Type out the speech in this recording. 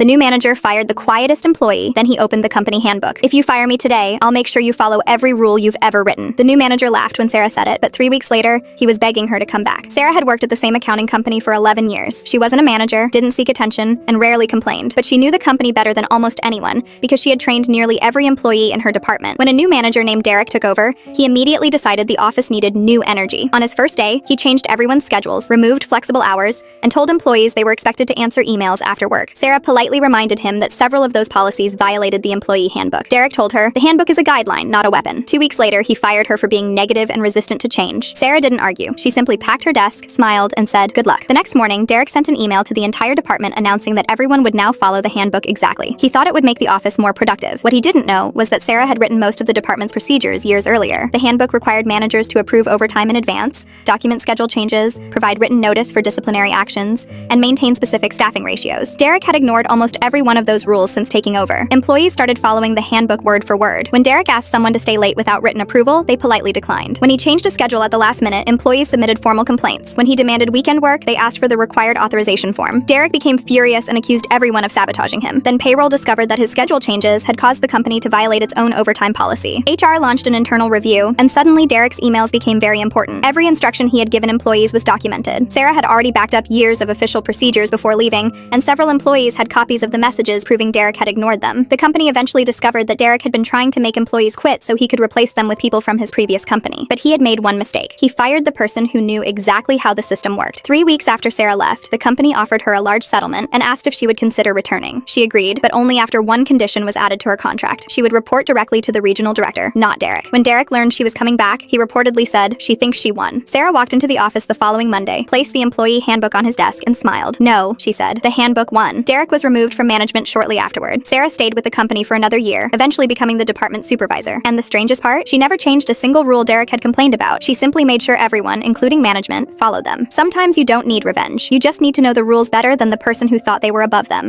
The new manager fired the quietest employee, then he opened the company handbook. "If you fire me today, I'll make sure you follow every rule you've ever written." The new manager laughed when Sarah said it, but 3 weeks later, he was begging her to come back. Sarah had worked at the same accounting company for 11 years. She wasn't a manager, didn't seek attention, and rarely complained. But she knew the company better than almost anyone because she had trained nearly every employee in her department. When a new manager named Derek took over, he immediately decided the office needed new energy. On his first day, he changed everyone's schedules, removed flexible hours, and told employees they were expected to answer emails after work. Sarah politely reminded him that several of those policies violated the employee handbook. Derek told her, "The handbook is a guideline, not a weapon." 2 weeks later, he fired her for being negative and resistant to change. Sarah didn't argue. She simply packed her desk, smiled, and said, "Good luck." The next morning, Derek sent an email to the entire department announcing that everyone would now follow the handbook exactly. He thought it would make the office more productive. What he didn't know was that Sarah had written most of the department's procedures years earlier. The handbook required managers to approve overtime in advance, document schedule changes, provide written notice for disciplinary actions, and maintain specific staffing ratios. Derek had ignored almost every one of those rules since taking over. Employees started following the handbook word for word. When Derek asked someone to stay late without written approval, they politely declined. When he changed a schedule at the last minute, employees submitted formal complaints. When he demanded weekend work, they asked for the required authorization form. Derek became furious and accused everyone of sabotaging him. Then payroll discovered that his schedule changes had caused the company to violate its own overtime policy. HR launched an internal review, and suddenly Derek's emails became very important. Every instruction he had given employees was documented. Sarah had already backed up years of official procedures before leaving, and several employees had copies of the messages proving Derek had ignored them. The company eventually discovered that Derek had been trying to make employees quit so he could replace them with people from his previous company. But he had made one mistake. He fired the person who knew exactly how the system worked. 3 weeks after Sarah left, the company offered her a large settlement and asked if she would consider returning. She agreed, but only after one condition was added to her contract. She would report directly to the regional director, not Derek. When Derek learned she was coming back, he reportedly said, "She thinks she won." Sarah walked into the office the following Monday, placed the employee handbook on his desk, and smiled. "No," she said, "the handbook won." Derek was removed from management shortly afterward. Sarah stayed with the company for another year, eventually becoming the department supervisor. And the strangest part? She never changed a single rule Derek had complained about. She simply made sure everyone, including management, followed them. Sometimes you don't need revenge. You just need to know the rules better than the person who thought they were above them.